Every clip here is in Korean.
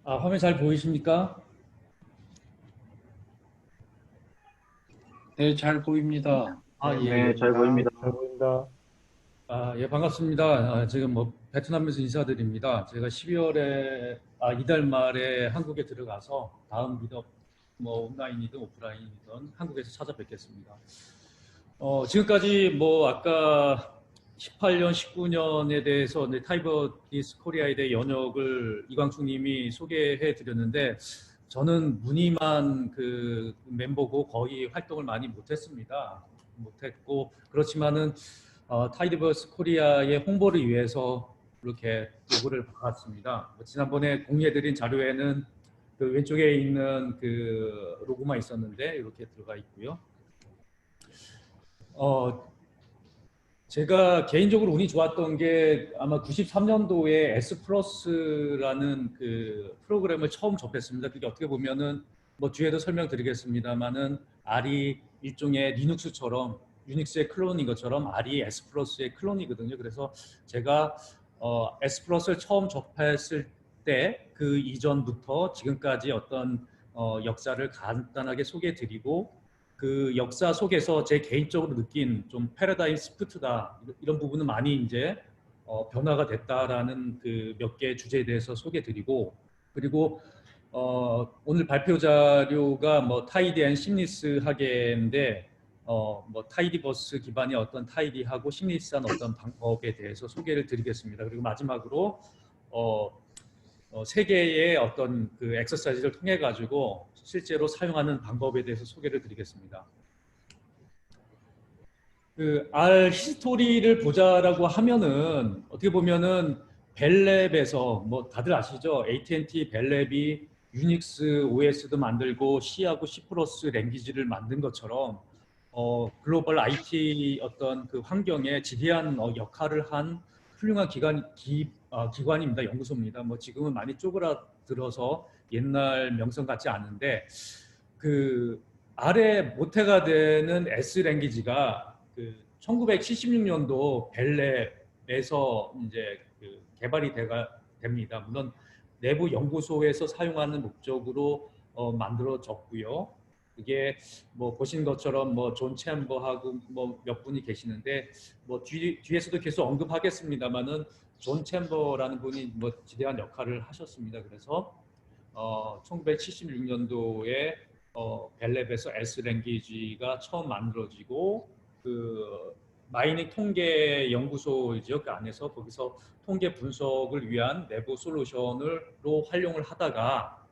화면 잘 보이십니까? 네, 잘 보입니다. 예. 네, 잘 보입니다. 잘 보인다. 예, 반갑습니다. 지금 베트남에서 인사드립니다. 제가 12월에, 이달 말에 한국에 들어가서 다음 미덕, 온라인이든 오프라인이든 한국에서 찾아뵙겠습니다. 지금까지 아까 18년, 19년에 대해서 타이버 디스 코리아에 대해 연역을 이광숙 님이 소개해 드렸는데, 저는 무늬만 그 멤버고 거의 활동을 많이 못했고, 그렇지만은 타이드버스 코리아의 홍보를 위해서 이렇게 요구를 받았습니다. 지난번에 공유해드린 자료에는 그 왼쪽에 있는 그 로고만 있었는데 이렇게 들어가 있고요. 제가 개인적으로 운이 좋았던 게 아마 93년도에 S 플러스라는 그 프로그램을 처음 접했습니다. 그게 어떻게 보면은 뒤에도 설명드리겠습니다만은 R이 일종의 리눅스처럼 유닉스의 클론인 것처럼 R이 S 플러스의 클론이거든요. 그래서 제가 S 플러스를 처음 접했을 때 그 이전부터 지금까지 어떤 역사를 간단하게 소개해드리고 그 역사 속에서 제 개인적으로 느낀 좀 패러다임 시프트다 이런 부분은 많이 이제 변화가 됐다라는 그 몇 개의 주제에 대해서 소개드리고 그리고 오늘 발표 자료가 타이디 앤 심리스 학예인데 타이디버스 기반의 어떤 타이디하고 심리스한 어떤 방법에 대해서 소개를 드리겠습니다. 그리고 마지막으로 세 개의 어떤 그 엑서사이즈를 통해 가지고 실제로 사용하는 방법에 대해서 소개를 드리겠습니다. 그 R 히스토리를 보자라고 하면은 어떻게 보면은 벨랩에서 다들 아시죠? AT&T 벨랩이 유닉스 OS도 만들고 C하고 C 플러스 랭귀지를 만든 것처럼 글로벌 IT 어떤 그 환경에 지대한 역할을 한 훌륭한 기관입니다. 연구소입니다. 지금은 많이 쪼그라들어서 옛날 명성 같지 않은데 그 아래 모태가 되는 S 랭귀지가 그 1976년도 벨랩에서 이제 그 개발이 됩니다. 물론 내부 연구소에서 사용하는 목적으로 만들어졌고요. 이게 보신 것처럼 존 챔버하고 몇 분이 계시는데 뒤에서도 계속 언급하겠습니다만은 존 챔버라는 분이 지대한 역할을 하셨습니다. 그래서 1976년도에 벨랩에서 S 랭귀지가 처음 만들어지고 그 마이닝 통계 연구소이죠. 그 안에서 거기서 통계 분석을 위한 내부 솔루션으로 활용을 하다가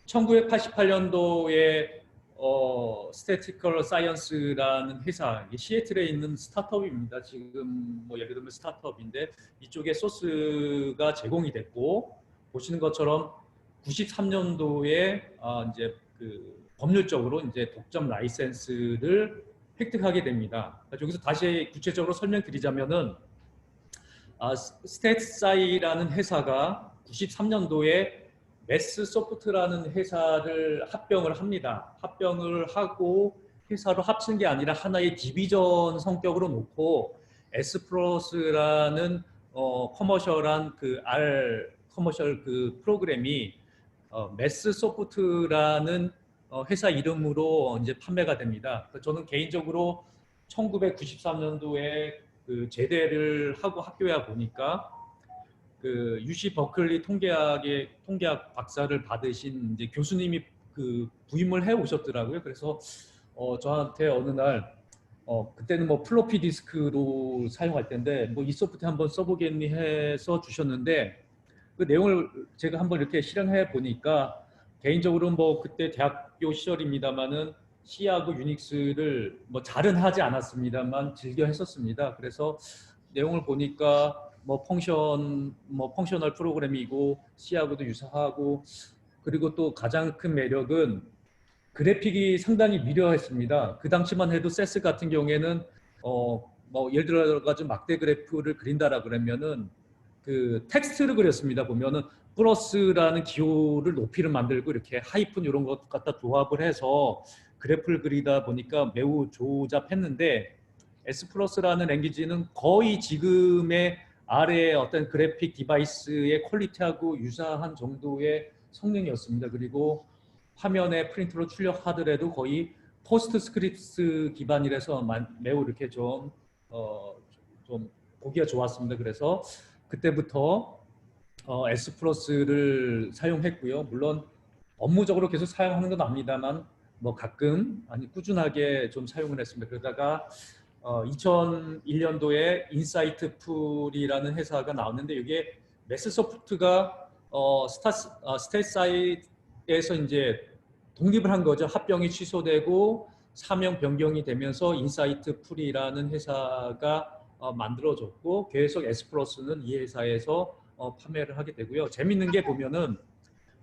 1988년도에 스태티컬 사이언스라는 회사, 시애틀에 있는 스타트업입니다. 지금 예를 들면 스타트업인데 이쪽에 소스가 제공이 됐고 보시는 것처럼 93년도에 이제 그 법률적으로 이제 독점 라이센스를 획득하게 됩니다. 여기서 다시 구체적으로 설명드리자면은 스탯사이라는 회사가 93년도에 메스 소프트라는 회사를 합병을 합니다. 합병을 하고 회사로 합친 게 아니라 하나의 디비전 성격으로 놓고 S 플러스라는 커머셜한 그 R 커머셜 그 프로그램이 메스 소프트라는 회사 이름으로 이제 판매가 됩니다. 저는 개인적으로 1993년도에 그 제대를 하고 학교에 와 보니까 그 UC 버클리 통계학 박사를 받으신 이제 교수님이 그 부임을 해 오셨더라고요. 그래서 저한테 어느 날 그때는 플로피 디스크로 사용할 때인데 이 소프트 한번 써보겠니 해서 주셨는데 그 내용을 제가 한번 이렇게 실행해 보니까 개인적으로 그때 대학교 시절입니다만은 C하고 유닉스를 잘은 하지 않았습니다만 즐겨 했었습니다. 그래서 내용을 보니까 펑셔널 프로그램이고 C하고도 유사하고 그리고 또 가장 큰 매력은 그래픽이 상당히 미려했습니다. 그 당시만 해도 세스 같은 경우에는 예를 들어가지고 막대 그래프를 그린다라 그러면은 그 텍스트를 그렸습니다. 보면은 플러스라는 기호를 높이를 만들고 이렇게 하이픈 이런 것 갖다 조합을 해서 그래프를 그리다 보니까 매우 조잡했는데 S 플러스라는 랭귀지는 거의 지금의 R의 어떤 그래픽 디바이스의 퀄리티하고 유사한 정도의 성능이었습니다. 그리고 화면에 프린트로 출력하더라도 거의 포스트스크립트 기반이라서 매우 이렇게 좀 보기가 좋았습니다. 그래서 그때부터 S 플러스를 사용했고요. 물론 업무적으로 계속 사용하는 건 아닙니다만 뭐 가끔 아니 꾸준하게 좀 사용을 했습니다. 그러다가 2001년도에 인사이트 풀이라는 회사가 나왔는데 이게 매스소프트가 스탯사이트에서 이제 독립을 한 거죠. 합병이 취소되고 사명 변경이 되면서 인사이트 풀이라는 회사가 만들어졌고 계속 S 플러스는 이 회사에서 판매를 하게 되고요. 재밌는 게 보면은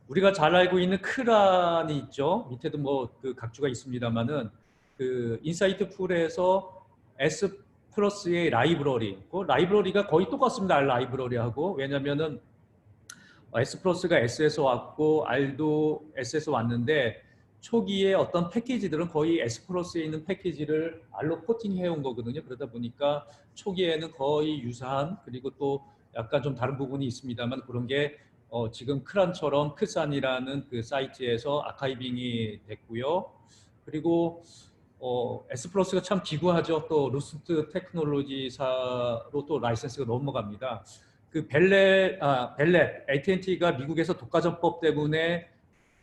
우리가 잘 알고 있는 크란이 있죠. 밑에도 뭐 그 각주가 있습니다만은 그 인사이트 풀에서 S 플러스의 라이브러리, 그 라이브러리가 거의 똑같습니다. R 라이브러리하고. 왜냐면은 S 플러스가 S에서 왔고 R도 S에서 왔는데 초기에 어떤 패키지들은 거의 S 플러스에 있는 패키지를 R로 포팅해 온 거거든요. 그러다 보니까 초기에는 거의 유사한, 그리고 또 약간 좀 다른 부분이 있습니다만 그런 게 지금 크란처럼 크산이라는 그 사이트에서 아카이빙이 됐고요. 그리고 S 플러스가 참 기구하죠. 또 루스트 테크놀로지사로 또 라이센스가 넘어갑니다. 그 벨렛, AT&T가 미국에서 독과점법 때문에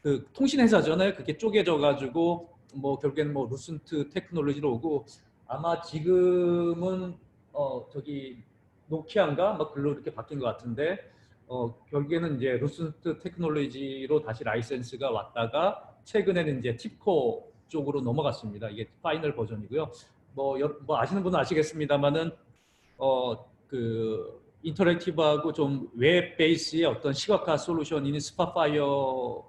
그 통신회사잖아요. 그게 쪼개져 가지고 뭐 결국에는 뭐 루스트 테크놀로지로 오고, 아마 지금은 저기 노키아인가 막 글로 이렇게 바뀐 것 같은데 결국에는 이제 루스트 테크놀로지로 다시 라이센스가 왔다가 최근에는 이제 팁코 쪽으로 넘어갔습니다. 이게 파이널 버전이고요. 뭐 아시는 분은 아시겠습니다만은 그 인터랙티브하고 좀 웹 베이스의 어떤 시각화 솔루션인 스파파이어를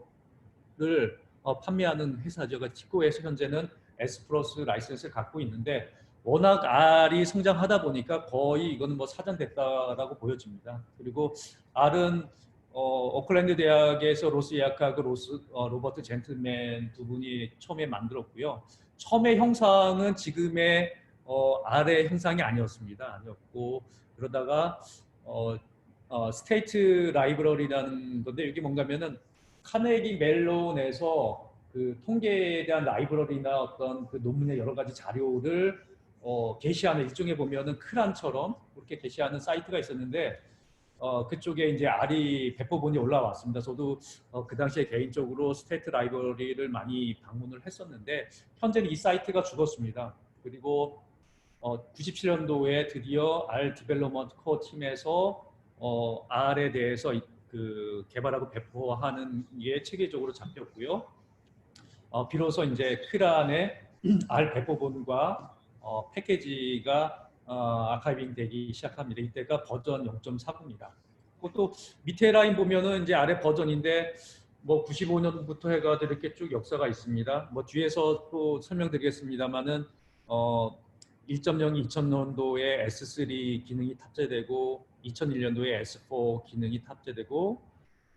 판매하는 회사죠. 팁코에서 현재는 S 플러스 라이센스를 갖고 있는데 워낙 R이 성장하다 보니까 거의 이거는 뭐 사전됐다라고 보여집니다. 그리고 R은 오클랜드 대학에서 로스 야카하고 로버트 젠틀맨 두 분이 처음에 만들었고요. 처음에 형상은 지금의 R의 형상이 아니었고 그러다가 스테이트 라이브러리라는 건데 이게 뭔가면은 카네기 멜론에서 그 통계에 대한 라이브러리나 어떤 그 논문의 여러 가지 자료를 게시하는, 일종의 보면은 크란처럼 그렇게 게시하는 사이트가 있었는데 그쪽에 이제 R이 배포본이 올라왔습니다. 저도 그 당시에 개인적으로 스테이트 라이브러리를 많이 방문을 했었는데 현재는 이 사이트가 죽었습니다. 그리고 97년도에 드디어 R 디벨롭먼트 코어 팀에서 R에 대해서 그 개발하고 배포하는 게 체계적으로 잡혔고요. 비로소 이제 크란의 R 배포본과 패키지가 아카이빙 되기 시작합니다. 이때가 버전 0.49입니다. 그것도 밑에 라인 보면은 이제 아래 버전인데 뭐 95년부터 해가지고 이렇게 쭉 역사가 있습니다. 뭐 뒤에서 또 설명드리겠습니다만은 1.0이 2000년도에 S3 기능이 탑재되고 2001년도에 S4 기능이 탑재되고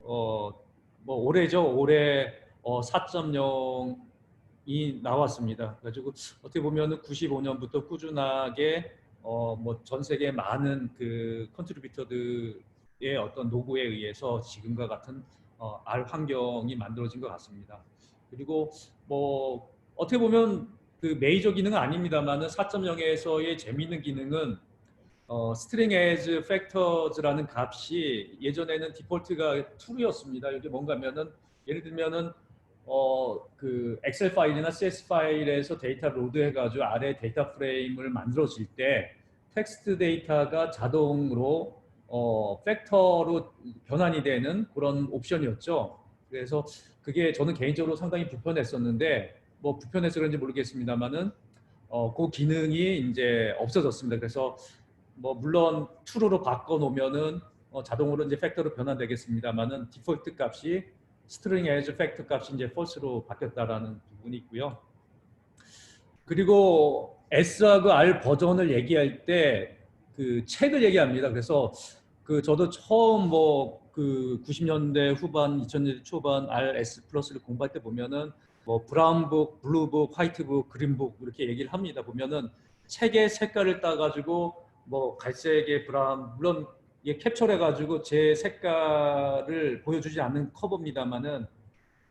뭐 올해죠. 올해 4.0이 나왔습니다. 그래가지고 어떻게 보면은 95년부터 꾸준하게 뭐 전 세계 많은 그 컨트리뷰터들의 어떤 노고에 의해서 지금과 같은 R 환경이 만들어진 것 같습니다. 그리고 뭐 어떻게 보면 그 메이저 기능은 아닙니다만은 4.0에서의 재미있는 기능은 string as factors라는 값이 예전에는 디폴트가 true였습니다. 이게 뭔가 하면은 예를 들면은 그 엑셀 파일이나 CS 파일에서 데이터 로드해가지고 아래 데이터 프레임을 만들어질 때 텍스트 데이터가 자동으로 팩터로 변환이 되는 그런 옵션이었죠. 그래서 그게 저는 개인적으로 상당히 불편했었는데 뭐 불편해서 그런지 모르겠습니다만은 그 기능이 이제 없어졌습니다. 그래서 뭐 물론 true로 바꿔 놓으면은 자동으로 이제 팩터로 변환되겠습니다만은 디폴트 값이 string as factor 값이 이제 false로 바뀌었다라는 부분이 있고요. 그리고 S하고 R 버전을 얘기할 때 그 책을 얘기합니다. 그래서 그 저도 처음 뭐 그 90년대 후반, 2000년대 초반 RS 플러스를 공부할 때 보면은 뭐 브라운북, 블루북, 화이트북, 그린북 이렇게 얘기를 합니다. 보면은 책의 색깔을 따가지고 뭐 갈색의 브라운, 물론 이게 캡처해가지고 제 색깔을 보여주지 않는 커버입니다만은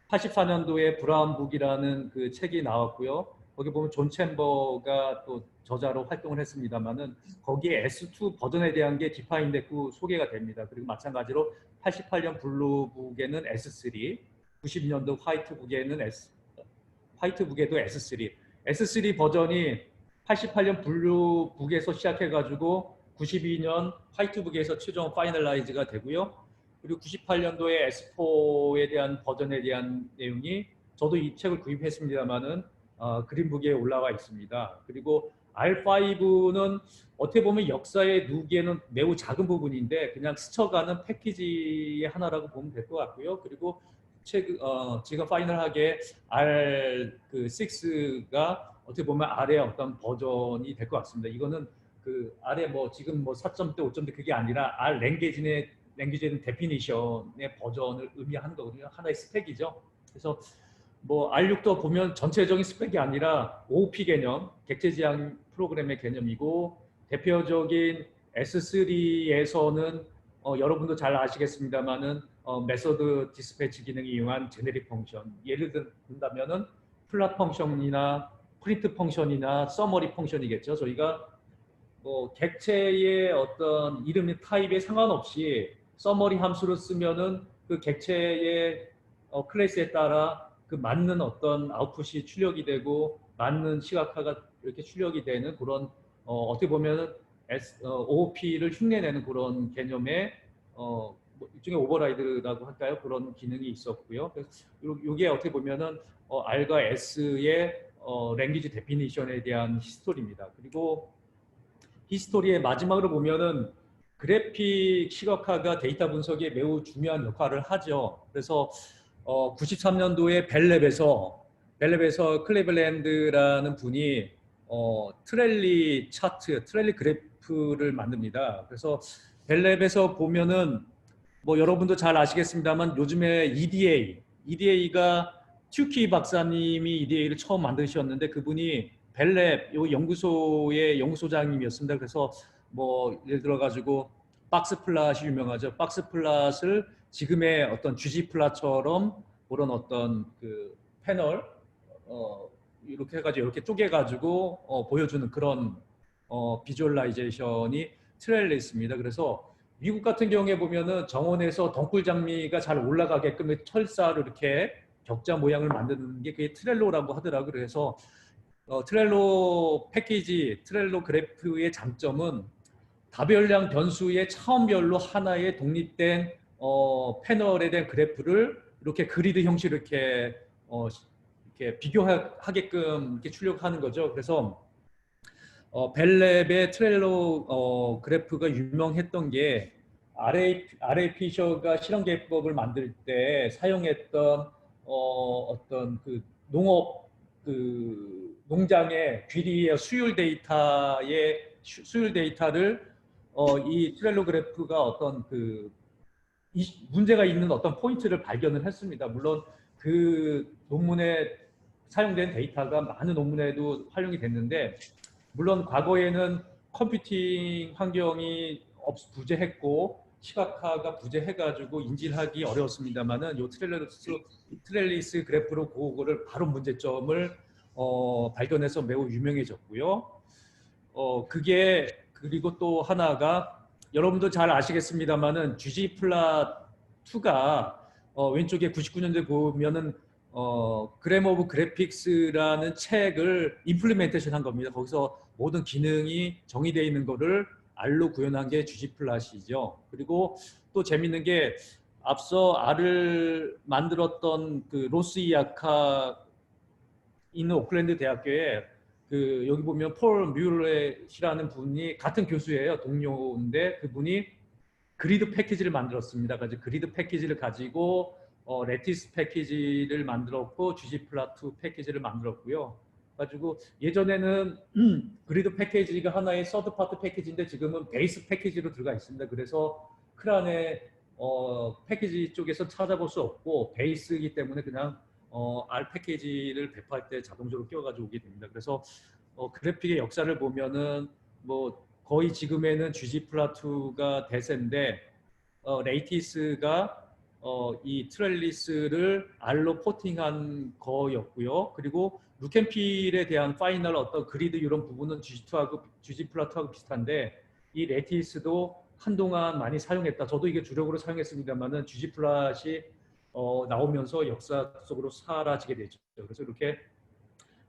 84년도에 브라운북이라는 그 책이 나왔고요. 거기 보면 존 챔버가 또 저자로 활동을 했습니다만은 거기에 S2 버전에 대한 게 디파인 됐고 소개가 됩니다. 그리고 마찬가지로 88년 블루북에는 S3, 92년도 화이트북에도 S3. S3 버전이 88년 블루북에서 시작해가지고 92년 화이트북에서 최종 파이널라이즈가 되고요. 그리고 98년도에 S4에 대한 버전에 대한 내용이 저도 이 책을 구입했습니다만은 그린북에 올라와 있습니다. 그리고 R5는 어떻게 보면 역사에 누기에는 매우 작은 부분인데 그냥 스쳐가는 패키지의 하나라고 보면 될 것 같고요. 그리고 지금 파이널하게 R6가 어떻게 보면 R의 어떤 버전이 될 것 같습니다. 이거는 그 R의 뭐 지금 뭐 4점대, 5점대 그게 아니라 R 랭귀지는 데피니션의 버전을 의미하는 거거든요. 하나의 스펙이죠. 그래서 뭐 R6도 보면 전체적인 스펙이 아니라 OOP 개념, 객체 지향 프로그램의 개념이고 대표적인 S3에서는 여러분도 잘 아시겠습니다만은 메소드 디스패치 기능이 이용한 제네릭 펑션, 예를 든다면은 플랫 펑션이나 프린트 펑션이나 서머리 펑션이겠죠. 저희가 뭐 객체의 어떤 이름의 타입에 상관없이 서머리 함수를 쓰면은 그 객체의 클래스에 따라 그 맞는 어떤 아웃풋이 출력이 되고 맞는 시각화가 이렇게 출력이 되는 그런 어떻게 보면은 OOP를 흉내내는 그런 개념의 뭐 일종의 오버라이드라고 할까요? 그런 기능이 있었고요. 그래서 이게 어떻게 보면은 R과 S의 랭귀지 데피니션에 대한 히스토리입니다. 그리고 히스토리의 마지막으로 보면은 그래픽 시각화가 데이터 분석에 매우 중요한 역할을 하죠. 그래서 93년도에 벨랩에서 클리블랜드라는 분이 트랠리 차트, 트랠리 그래프를 만듭니다. 그래서 벨랩에서 보면은 뭐 여러분도 잘 아시겠습니다만 요즘에 EDA가 튜키 박사님이 EDA를 처음 만드셨는데 그분이 벨랩 요 연구소의 연구소장님이었습니다. 그래서 뭐 예를 들어 가지고 박스 플랫이 유명하죠. 박스 플랫을 지금의 어떤 GG 플랫처럼 그런 어떤 그 패널 이렇게 해가지고 이렇게 쪼개가지고 보여주는 그런 비주얼라이제이션이 트레일리스입니다. 그래서 미국 같은 경우에 보면은 정원에서 덩굴 장미가 잘 올라가게끔 철사로 이렇게 격자 모양을 만드는 게 그게 트렐로라고 하더라고요. 그래서 트렐로 패키지, 트렐로 그래프의 장점은 다별량 변수의 차원별로 하나의 독립된 패널에 대한 그래프를 이렇게 그리드 형식으로 이렇게 비교하게끔 이렇게 출력하는 거죠. 그래서 벨랩의 트렐로 그래프가 유명했던 게 RA 피셔가 실험 계획법을 만들 때 사용했던 어떤 그 농업 그 농장의 귀리의 수율 데이터를 이 트렐로 그래프가 어떤 그 문제가 있는 어떤 포인트를 발견을 했습니다. 물론 그 논문에 사용된 데이터가 많은 논문에도 활용이 됐는데 물론 과거에는 컴퓨팅 환경이 부재했고 시각화가 부재해가지고 인지하기 어려웠습니다만은 요 트렐리스 그래프로 그거를 바로 문제점을 발견해서 매우 유명해졌고요. 그게 그리고 또 하나가 여러분도 잘 아시겠습니다만은 GG 플랫 2가 왼쪽에 99년도에 보면은 그램 오브 그래픽스라는 책을 임플리멘테이션 한 겁니다. 거기서 모든 기능이 정의되어 있는 거를 R로 구현한 게 GG 플랫이죠. 그리고 또 재밌는 게 앞서 R을 만들었던 그 로스 이아카 있는 오클랜드 대학교에 그 여기 보면 폴 뮤렛이라는 분이 같은 교수예요. 동료인데 그분이 그리드 패키지를 만들었습니다. 그래서 그리드 패키지를 가지고 레티스 패키지를 만들었고 GG 플랫2 패키지를 만들었고요. 가지고 예전에는 그리드 패키지가 하나의 서드 파트 패키지인데 지금은 베이스 패키지로 들어가 있습니다. 그래서 크란의 패키지 쪽에서 찾아볼 수 없고 베이스이기 때문에 그냥 R 패키지를 배포할 때 자동적으로 끼워가지고 오게 됩니다. 그래서 그래픽의 역사를 보면은 뭐 거의 지금에는 gg플라2가 대세인데 레이티스가 이 트렐리스를 R로 포팅한 거였고요. 그리고 루켄필에 대한 파이널 어떤 그리드 이런 부분은 GG2하고 gg플라2하고 비슷한데 이 레티스도 한동안 많이 사용했다. 저도 이게 주력으로 사용했습니다만은 gg플라시 나오면서 역사 속으로 사라지게 되죠. 그래서 이렇게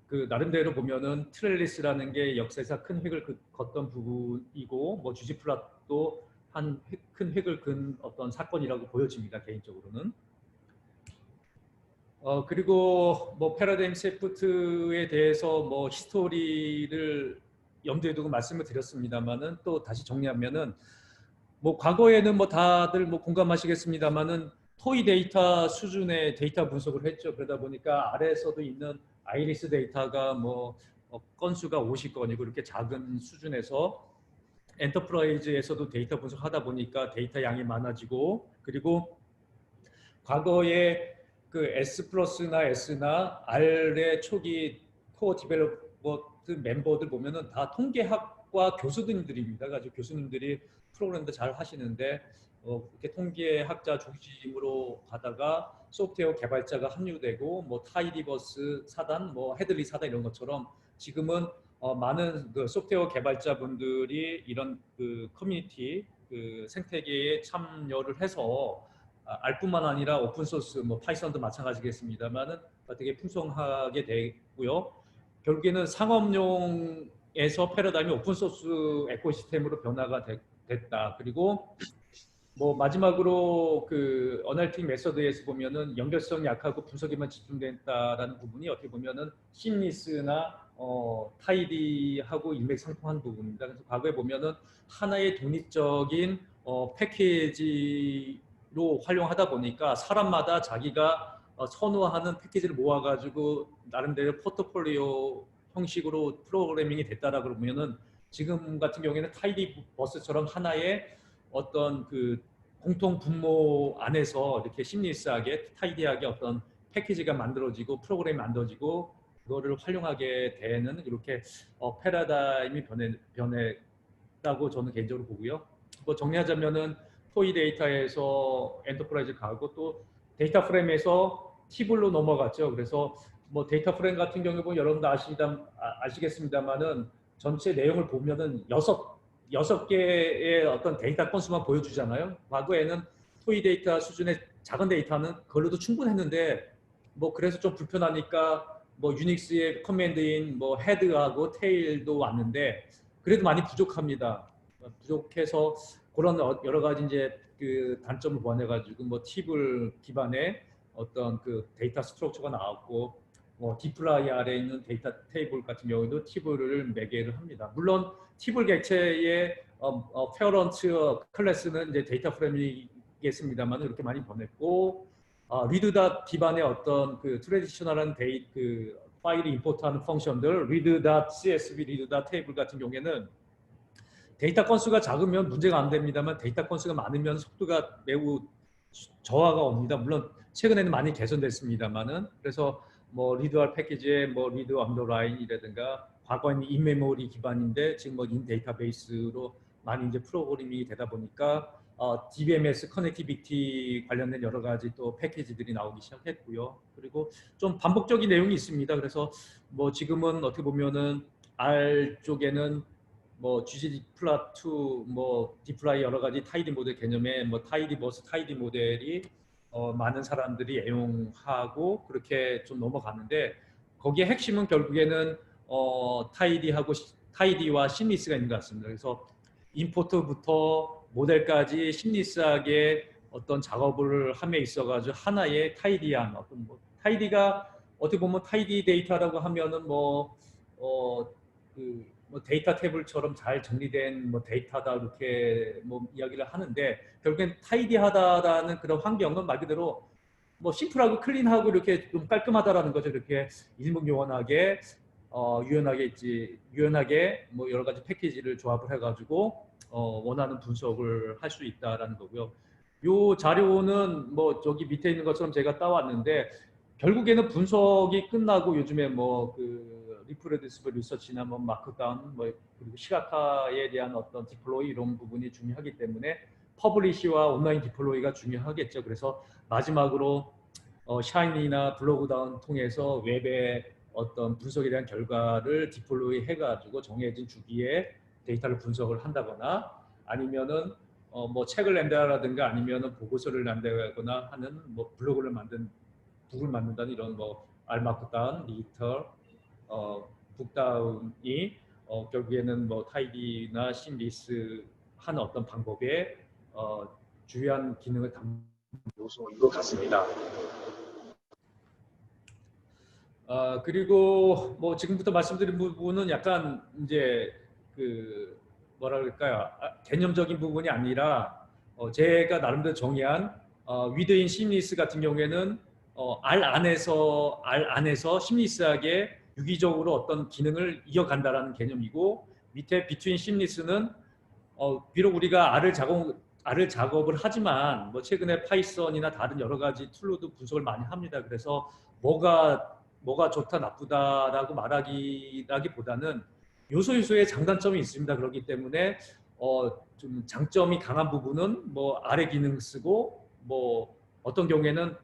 그 나름대로 보면은 트렐리스라는 게 역사에서 큰 획을 걷던 부분이고 뭐 gg플라도 한 큰 획을 긋은 어떤 사건이라고 보여집니다. 개인적으로는. 그리고 뭐 패러다임 시프트에 대해서 뭐 히스토리를 염두에 두고 말씀을 드렸습니다만은 또 다시 정리하면은 뭐 과거에는 뭐 다들 뭐 공감하시겠습니다만은 토이 데이터 수준의 데이터 분석을 했죠. 그러다 보니까 아래에서도 있는 아이리스 데이터가 뭐 건수가 50건이고 이렇게 작은 수준에서 엔터프라이즈에서도 데이터 분석하다 보니까 데이터 양이 많아지고 그리고 과거에 그 S 플러스나 S나 R의 초기 코어 디벨로퍼 멤버들 보면은 다 통계학과 교수님들입니다. 가지고 교수님들이 프로그램도 잘 하시는데 이렇게 통계학자 중심으로 가다가 소프트웨어 개발자가 합류되고 뭐 타이디버스 사단, 뭐 헤들리 사단 이런 것처럼 지금은 많은 그 소프트웨어 개발자분들이 이런 그 커뮤니티 그 생태계에 참여를 해서 R뿐만 아니라 오픈소스, 뭐 파이썬도 마찬가지겠습니다만은 되게 풍성하게 되고요. 결국에는 상업용에서 패러다임이 오픈소스 에코시스템으로 변화가 됐다. 그리고 뭐 마지막으로 그 어널팅 메서드에서 보면은 연결성이 약하고 분석에만 집중됐다라는 부분이 어떻게 보면은 심리스나 타이디하고 일맥상통한 부분입니다. 그래서 과거에 보면은 하나의 독립적인 패키지로 활용하다 보니까 사람마다 자기가 선호하는 패키지를 모아가지고 나름대로 포트폴리오 형식으로 프로그래밍이 됐다라고 보면은 지금 같은 경우에는 타이디 버스처럼 하나의 어떤 그 공통 분모 안에서 이렇게 심리스하게 타이디하게 어떤 패키지가 만들어지고 프로그램이 만들어지고 그거를 활용하게 되는 이렇게 패러다임이 변했다고 저는 개인적으로 보고요. 뭐 정리하자면은 토이 데이터에서 엔터프라이즈 가고 또 데이터 프레임에서 티블로 넘어갔죠. 그래서 뭐 데이터 프레임 같은 경우 보면 여러분도 아시겠습니다만은 전체 내용을 보면은 여섯 개의 어떤 데이터 건수만 보여주잖아요. 과거에는 토이 데이터 수준의 작은 데이터는 그걸로도 충분했는데 뭐 그래서 좀 불편하니까 뭐 유닉스의 커맨드인 뭐 헤드하고 테일도 왔는데 그래도 많이 부족합니다. 부족해서 그런 여러 가지 이제 그 단점을 보완해가지고 뭐 팁을 기반의 어떤 그 데이터 스트럭처가 나왔고 뭐 디플라이 아래에 있는 데이터 테이블 같은 경우에도 팁을 매개를 합니다. 물론 팁을 객체의 페어런트 클래스는 이제 데이터 프레임이겠습니다만 이렇게 많이 보냈고 리드닷 기반의 어떤 그 트레디셔널한 그 파일이 임포트하는 펑션들 read.csv, read.table 같은 경우에는 데이터 건수가 작으면 문제가 안 됩니다만 데이터 건수가 많으면 속도가 매우 저하가 옵니다. 물론 최근에는 많이 개선됐습니다만은 그래서 뭐 리드할 패키지에 뭐 리드 언더라인이라든가 과거에는 인메모리 기반인데 지금 뭐 인 데이터베이스로 많이 이제 프로그래밍이 되다 보니까 DBMS 커넥티비티 관련된 여러 가지 또 패키지들이 나오기 시작했고요. 그리고 좀 반복적인 내용이 있습니다. 그래서 뭐 지금은 어떻게 보면은 R 쪽에는 뭐 ggplot2, 뭐 디플라이 여러 가지 타이디 모델 개념에 뭐 타이디버스, 타이디 모델이 많은 사람들이 애용하고 그렇게 좀 넘어가는데 거기에 핵심은 결국에는 타이디와 심리스가 있는 것 같습니다. 그래서 임포트부터 모델까지 심리스하게 어떤 작업을 함에 있어가지고 하나의 타이디한 어떤 뭐 타이디가 어떻게 보면 타이디 데이터라고 하면은 뭐 데이터 테이블처럼 잘 정리된 뭐 데이터다 이렇게 뭐 이야기를 하는데 결국엔 타이디하다라는 그런 환경은 말 그대로 뭐 심플하고 클린하고 이렇게 좀 깔끔하다라는 거죠. 이렇게 일목요연하게 유연하게 뭐 여러 가지 패키지를 조합을 해가지고 원하는 분석을 할 수 있다라는 거고요. 요 자료는 뭐 저기 밑에 있는 것처럼 제가 따왔는데 결국에는 분석이 끝나고 요즘에 뭐 그 리프레듀시블 리서치나 뭐 마크다운 뭐 그리고 시각화에 대한 어떤 디플로이 이런 부분이 중요하기 때문에 퍼블리시와 온라인 디플로이가 중요하겠죠. 그래서 마지막으로 샤이니나 블로그다운 통해서 웹의 어떤 분석에 대한 결과를 디플로이 해가지고 정해진 주기에 데이터를 분석을 한다거나 아니면은 뭐 책을 낸다라든가 아니면은 보고서를 낸다거나 하는 뭐 블로그를 북을 만든다는 이런 뭐 알마크다운, 리터, 북다운이 결국에는 뭐 타이디나 심리스 하는 어떤 방법의 주요한 기능을 담는 요소인 것 같습니다. 그리고 뭐 지금부터 말씀드린 부분은 약간 이제 그 뭐라 그럴까요? 개념적인 부분이 아니라 제가 나름대로 정의한 위드인 심리스 같은 경우에는 알 안에서 심리스하게 유기적으로 어떤 기능을 이어간다라는 개념이고 밑에 비트윈 심리스는 비록 우리가 알을 작업을 하지만 뭐 최근에 파이썬이나 다른 여러 가지 툴로도 분석을 많이 합니다. 그래서 뭐가 좋다 나쁘다라고 말하기보다는 요소의 장단점이 있습니다. 그렇기 때문에 좀 장점이 강한 부분은 뭐 아래 기능 쓰고 뭐 어떤 경우에는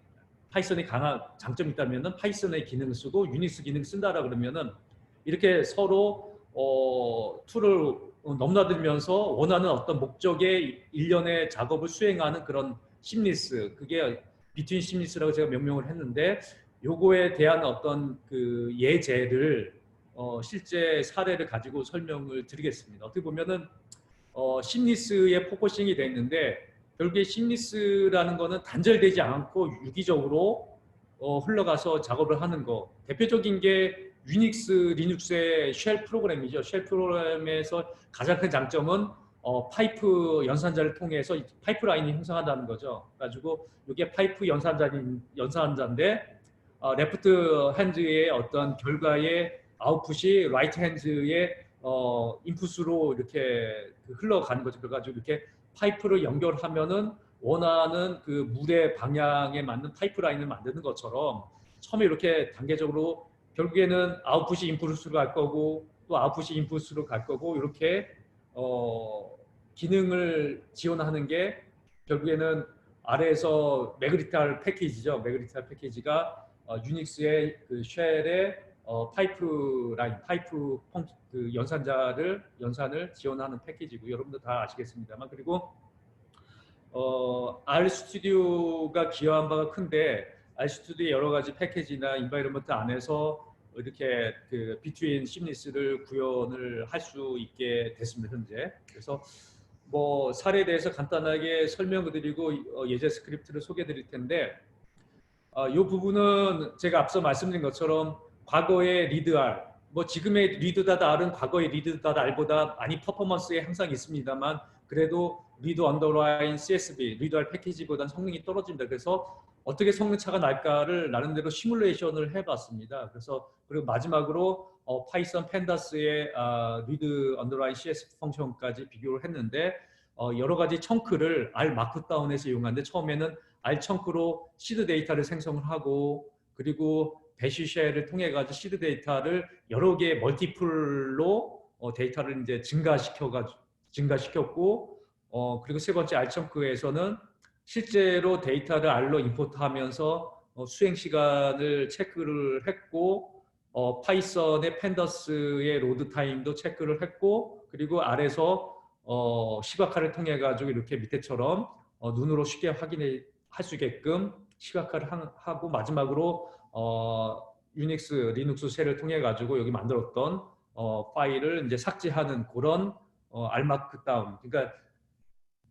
파이썬이 강한 장점이 있다면은 파이썬의 기능을 쓰고 유닉스 기능 쓴다라 그러면은 이렇게 서로 툴을 넘나들면서 원하는 어떤 목적의 일련의 작업을 수행하는 그런 심리스, 그게 비트윈 심리스라고 제가 명명을 했는데 요거에 대한 어떤 그 예제를 실제 사례를 가지고 설명을 드리겠습니다. 어떻게 보면은 심리스에 포커싱이 돼 있는데 결국에 심리스라는 거는 단절되지 않고 유기적으로 흘러가서 작업을 하는 거. 대표적인 게 유닉스, 리눅스의 쉘 프로그램이죠. 쉘 프로그램에서 가장 큰 장점은 파이프 연산자를 통해서 파이프라인이 형성한다는 거죠. 가지고 이게 파이프 연산자인데 레프트 핸즈의 어떤 결과의 아웃풋이 라이트 핸즈의 인풋으로 이렇게 흘러가는 거죠. 그래가지고 이렇게 파이프를 연결하면은 원하는 그 물의 방향에 맞는 파이프라인을 만드는 것처럼 처음에 이렇게 단계적으로 결국에는 아웃풋이 인풋으로 갈 거고 또 아웃풋이 인풋으로 갈 거고 이렇게 기능을 지원하는 게 결국에는 아래에서 매그리탈 패키지죠. 매그리탈 패키지가 유닉스의 그 쉘의 파이프라인, 그 연산을 지원하는 패키지고 여러분들 다 아시겠습니다만 그리고 R 스튜디오가 기여한 바가 큰데 R 스튜디오 여러 가지 패키지나 인바이러먼트 안에서 이렇게 그 비트윈 심리스를 구현을 할 수 있게 됐습니다 현재. 그래서 뭐 사례에 대해서 간단하게 설명을 드리고 예제 스크립트를 소개해 드릴 텐데 이 부분은 제가 앞서 말씀드린 것처럼 과거의 리드R, 뭐 지금의 리드닷R은 과거의 리드닷R보다 많이 퍼포먼스에 항상 있습니다만 그래도 리드 언더라인 CSV, 리드R 패키지보다는 성능이 떨어집니다. 그래서 어떻게 성능 차가 날까를 나름대로 시뮬레이션을 해봤습니다. 그래서 그리고 마지막으로 파이썬 팬다스의 리드 언더라인 CS 펑션까지 비교를 했는데 여러 가지 청크를 R 마크다운에서 이용하는데 처음에는 R 청크로 시드 데이터를 생성을 하고 그리고 배시쉘을 통해 가지고 시드 데이터를 여러 개의 멀티플로 데이터를 이제 증가시켰고 그리고 세 번째 R 청크에서는 실제로 데이터를 R로 임포트하면서 수행 시간을 체크를 했고 파이썬의 팬더스의 로드 타임도 체크를 했고 그리고 R에서 시각화를 통해 가지고 이렇게 밑에처럼 눈으로 쉽게 확인할 수 있게끔 시각화를 하고 마지막으로 유닉스, 리눅스 쉘을 통해 가지고 여기 만들었던 파일을 이제 삭제하는 그런 알마크다운. 그러니까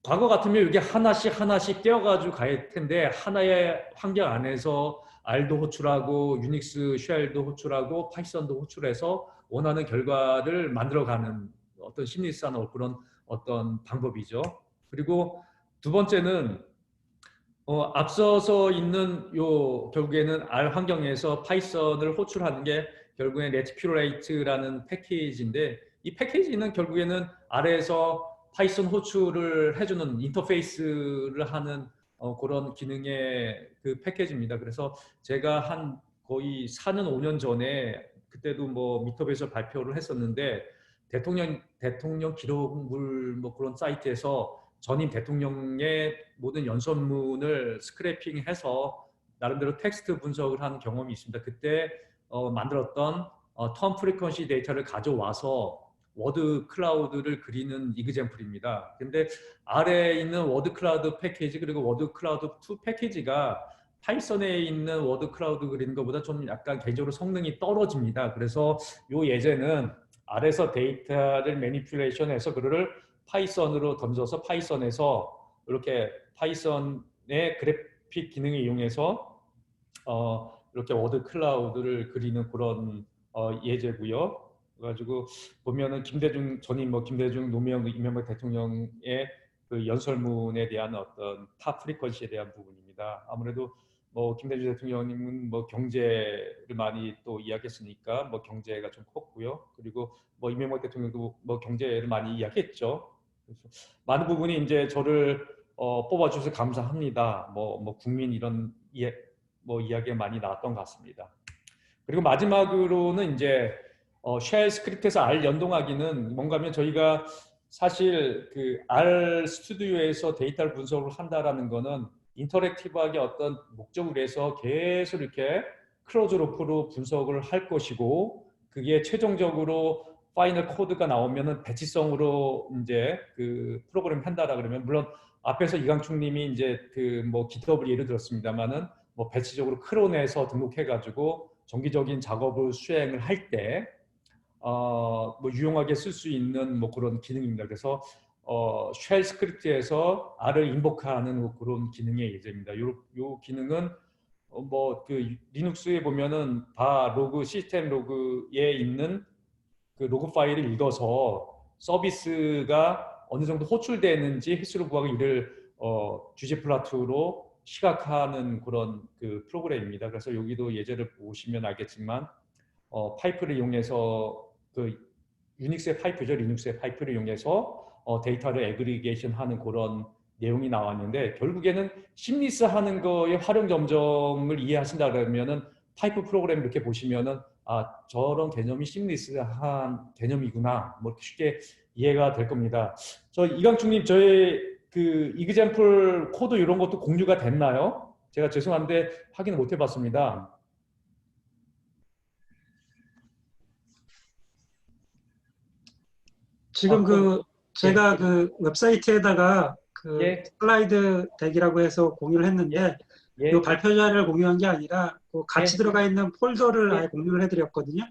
과거 같으면 이게 하나씩 떼어가지고 갈 텐데 하나의 환경 안에서 R도 호출하고 유닉스 쉘도 호출하고 파이썬도 호출해서 원하는 결과를 만들어가는 어떤 심리스한 그런 어떤 방법이죠. 그리고 두 번째는 앞서서 있는 결국에는 R 환경에서 파이썬을 호출하는 게 결국엔 레티큘레이트라는 패키지인데 이 패키지는 결국에는 R에서 파이썬 호출을 해주는 인터페이스를 하는 그런 기능의 그 패키지입니다. 그래서 제가 한 거의 4년, 5년 전에 그때도 뭐 미터에서 발표를 했었는데 대통령 기록물 뭐 그런 사이트에서 전임 대통령의 모든 연설문을 스크래핑해서 나름대로 텍스트 분석을 한 경험이 있습니다. 그때 만들었던 텀 프리퀀시 데이터를 가져와서 워드 클라우드를 그리는 이그젬플입니다. 근데 아래에 있는 워드 클라우드 패키지 그리고 워드 클라우드 2 패키지가 파이썬에 있는 워드 클라우드 그리는 것보다 좀 약간 개인적으로 성능이 떨어집니다. 그래서 요 예제는 아래서 데이터를 매니플레이션해서 그거를 파이썬으로 던져서 파이썬에서 이렇게 파이썬의 그래픽 기능을 이용해서 이렇게 워드 클라우드를 그리는 그런 예제고요. 그래가지고 보면은 김대중 전임 뭐 김대중 노무현 이명박 대통령의 그 연설문에 대한 어떤 탑 프리퀀시에 대한 부분입니다. 아무래도 뭐 김대중 대통령님은 뭐 경제를 많이 또 이야기했으니까 뭐 경제가 좀 컸고요. 그리고 뭐 이명박 대통령도 뭐 경제를 많이 이야기했죠. 그래서 많은 부분이 이제 저를 뽑아주셔서 감사합니다. 뭐 국민 이런 뭐 이야기가 많이 나왔던 것 같습니다. 그리고 마지막으로는 이제 쉘 스크립트에서 R 연동하기는 뭔가 하면 저희가 사실 그 R 스튜디오에서 데이터를 분석을 한다라는 거는 인터랙티브하게 어떤 목적을 위해서 계속 이렇게 클로즈 루프로 분석을 할 것이고 그게 최종적으로 파이널 코드가 나오면은 배치성으로 이제 그 프로그램 한다라 그러면 물론 앞에서 이강충 님이 이제 그 뭐 GitHub을 예를 들었습니다만은 뭐 배치적으로 크론에서 등록해가지고 정기적인 작업을 수행을 할 때 뭐 유용하게 쓸 수 있는 뭐 그런 기능입니다. 그래서 쉘 스크립트에서 R을 인보크하는 뭐 그런 기능의 예제입니다. 요 기능은 뭐 그 리눅스에 보면은 다 로그 시스템 로그에 있는 그 로그 파일을 읽어서 서비스가 어느 정도 호출되는지 횟수를 구하고 이를 ggplot로 시각화하는 그런 그 프로그램입니다. 그래서 여기도 예제를 보시면 알겠지만 파이프를 이용해서 그 유닉스의 파이프죠. 리눅스의 파이프를 이용해서 데이터를 애그리게이션하는 그런 내용이 나왔는데 결국에는 심리스 하는 거의 활용 점정을 이해하신다 그러면은 파이프 프로그램 이렇게 보시면은 아 저런 개념이 심리스한 개념이구나 뭐 쉽게 이해가 될 겁니다. 저 이강충님 저의 그 이그젬플 코드 이런 것도 공유가 됐나요? 제가 죄송한데 확인을 못 해봤습니다. 지금 제가 예, 그 웹사이트에다가 그 예, 슬라이드 덱이라고 해서 공유를 했는데 이 예, 발표 자료를 공유한 게 아니라 그 같이 예, 들어가 있는 폴더를 예, 아예 공유를 해드렸거든요.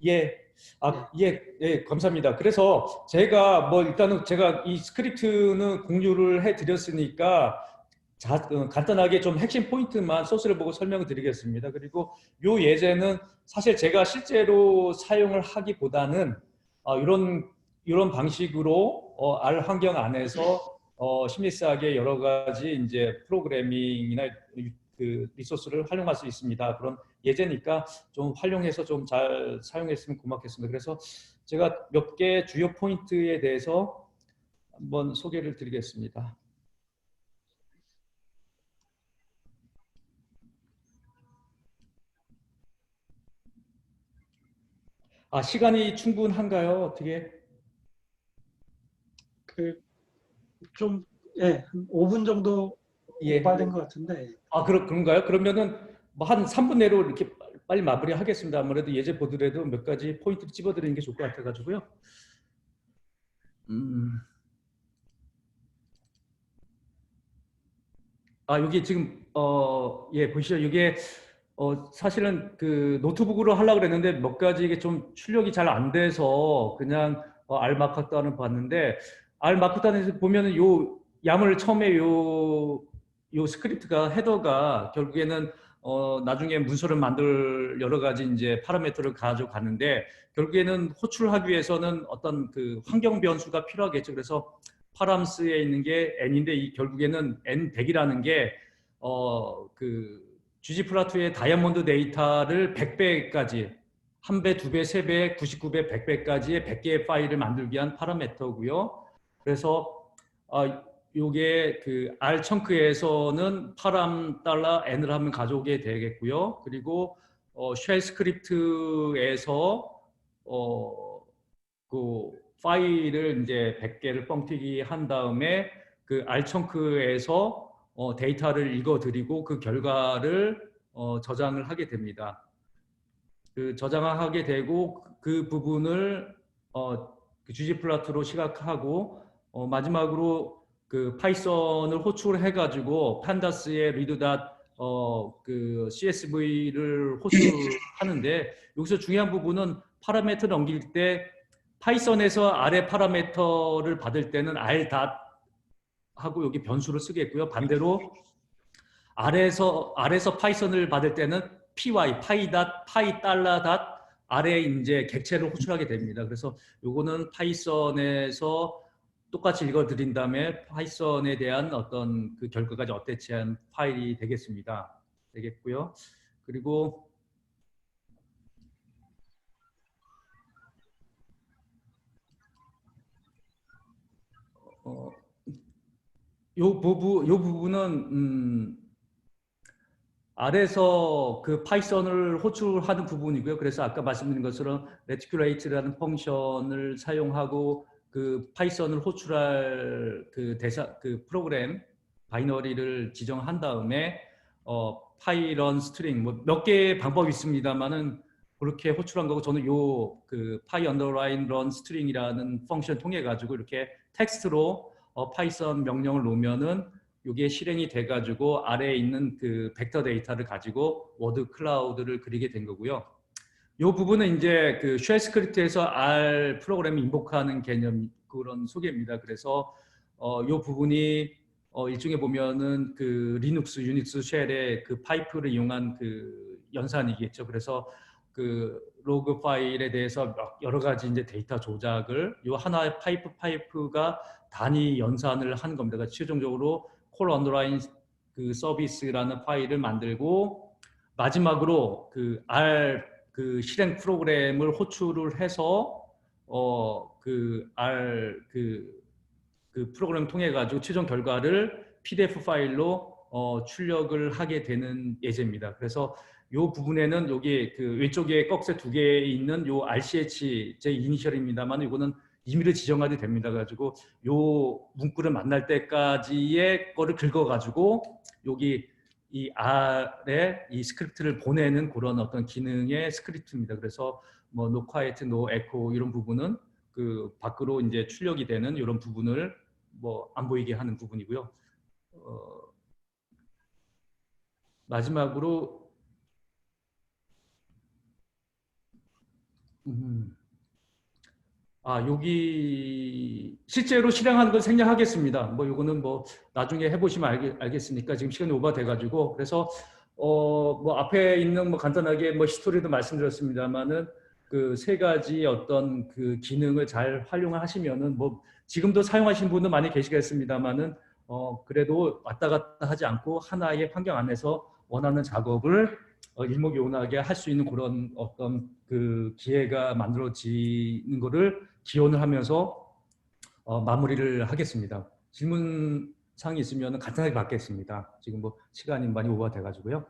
예. 예. 예, 감사합니다. 그래서 제가 뭐 일단은 제가 이 스크립트는 공유를 해드렸으니까 간단하게 좀 핵심 포인트만 소스를 보고 설명을 드리겠습니다. 그리고 요 예제는 사실 제가 실제로 사용을 하기보다는 이런 방식으로 R 환경 안에서 심리스하게 여러 가지 이제 프로그래밍이나 그 리소스를 활용할 수 있습니다. 그런 예제니까 좀 활용해서 좀 잘 사용했으면 고맙겠습니다. 그래서 제가 몇 개 주요 포인트에 대해서 한번 소개를 드리겠습니다. 시간이 충분한가요? 어떻게? 좀, 예, 한 5분 정도 예. 오바된 것 같은데. 그런가요? 그러면은 뭐 한 3분 내로 이렇게 빨리 마무리하겠습니다. 아무래도 예제 보더라도 몇 가지 포인트 집어드리는 게 좋을 것 같아가지고요. 음. 여기 지금 예 보시죠. 이게 사실은 그 노트북으로 하려고 그랬는데 몇 가지 이게 좀 출력이 잘 안 돼서 그냥 R 마크다운을 봤는데 R 마크다운에서 보면은 요 야물 처음에 요 스크립트가 헤더가 결국에는 나중에 문서를 만들 여러 가지 이제 파라미터를 가져가는데 결국에는 호출하기 위해서는 어떤 그 환경 변수가 필요하겠죠. 그래서 파람스에 있는 게 n인데 이 결국에는 n100이라는 게 그 ggplot2의 다이아몬드 데이터를 100배까지 1배, 2배, 3배, 99배, 100배까지의 100개의 파일을 만들기 위한 파라미터고요. 그래서 요게 그 R 청크에서는 파람 달러 n을 하면 가져오게 되겠고요. 그리고 쉘 스크립트에서 그 파일을 이제 100개를 뻥튀기 한 다음에 그 알청크에서 데이터를 읽어드리고 그 결과를 저장을 하게 됩니다. 그 저장을 하게 되고 그 부분을 그 ggplot로 시각하고 마지막으로 그 파이썬을 호출해 가지고 판다스의 read 그 CSV를 호출하는데 여기서 중요한 부분은 파라미터 넘길 때 파이썬에서 아래 파라미터를 받을 때는 r 하고 여기 변수를 쓰겠고요. 반대로 아래에서 파이썬을 받을 때는 py 파이 달러 아래에 이제 객체를 호출하게 됩니다. 그래서 요거는 파이썬에서 똑같이 읽어드린 다음에 파이썬에 대한 어떤 그 결과까지 어태치한 파일이 되겠고요. 그리고 요 부분은 아래서 그 파이썬을 호출하는 부분이고요. 그래서 아까 말씀드린 것처럼 reticulate라는 펑션을 사용하고 그 파이썬을 호출할 그 프로그램 바이너리를 지정한 다음에 파이런 스트링 뭐 몇 개의 방법이 있습니다만은 그렇게 호출한 거고 저는 요 그 파이 언더라인 런 스트링이라는 펑션 통해 가지고 이렇게 텍스트로 파이썬 명령을 놓으면은 이게 실행이 돼가지고 아래에 있는 그 벡터 데이터를 가지고 워드 클라우드를 그리게 된 거고요. 이 부분은 이제 그 쉘 스크립트에서 R 프로그램이 인복하는 개념 그런 소개입니다. 그래서 이 부분이 일종의 보면은 그 리눅스, 유닉스 쉘의 그 파이프를 이용한 그 연산이겠죠. 그래서 그 로그 파일에 대해서 여러 가지 이제 데이터 조작을 이 하나의 파이프가 단위 연산을 하는 겁니다. 그러니까 최종적으로 콜 언더라인 그 서비스라는 파일을 만들고 마지막으로 그 R 그 실행 프로그램을 호출을 해서 그 R 그 프로그램 통해 가지고 최종 결과를 PDF 파일로 출력을 하게 되는 예제입니다. 그래서 이 부분에는 여기 그 왼쪽에 꺽쇠 2개 있는 요 RCH 제 이니셜입니다만 이거는 임의로 지정하게 됩니다. 가지고 요 문구를 만날 때까지의 거를 긁어가지고 여기 이 R에 이 스크립트를 보내는 그런 어떤 기능의 스크립트입니다. 그래서 뭐 no quiet, no echo 이런 부분은 그 밖으로 이제 출력이 되는 이런 부분을 뭐 안 보이게 하는 부분이고요. 마지막으로 여기 실제로 실행하는 걸 생략하겠습니다. 뭐 요거는 뭐 나중에 해보시면 알겠으니까 지금 시간이 오버돼가지고 그래서 뭐 앞에 있는 뭐 간단하게 뭐 히스토리도 말씀드렸습니다만은 그 세 가지 어떤 그 기능을 잘 활용하시면은 뭐 지금도 사용하시는 분도 많이 계시겠습니다만은 그래도 왔다 갔다 하지 않고 하나의 환경 안에서 원하는 작업을 일목요연하게 할 수 있는 그런 어떤 그 기회가 만들어지는 거를 기원을 하면서 마무리를 하겠습니다. 질문 사항이 있으면 간단하게 받겠습니다. 지금 뭐 시간이 많이 오버돼 가지고요.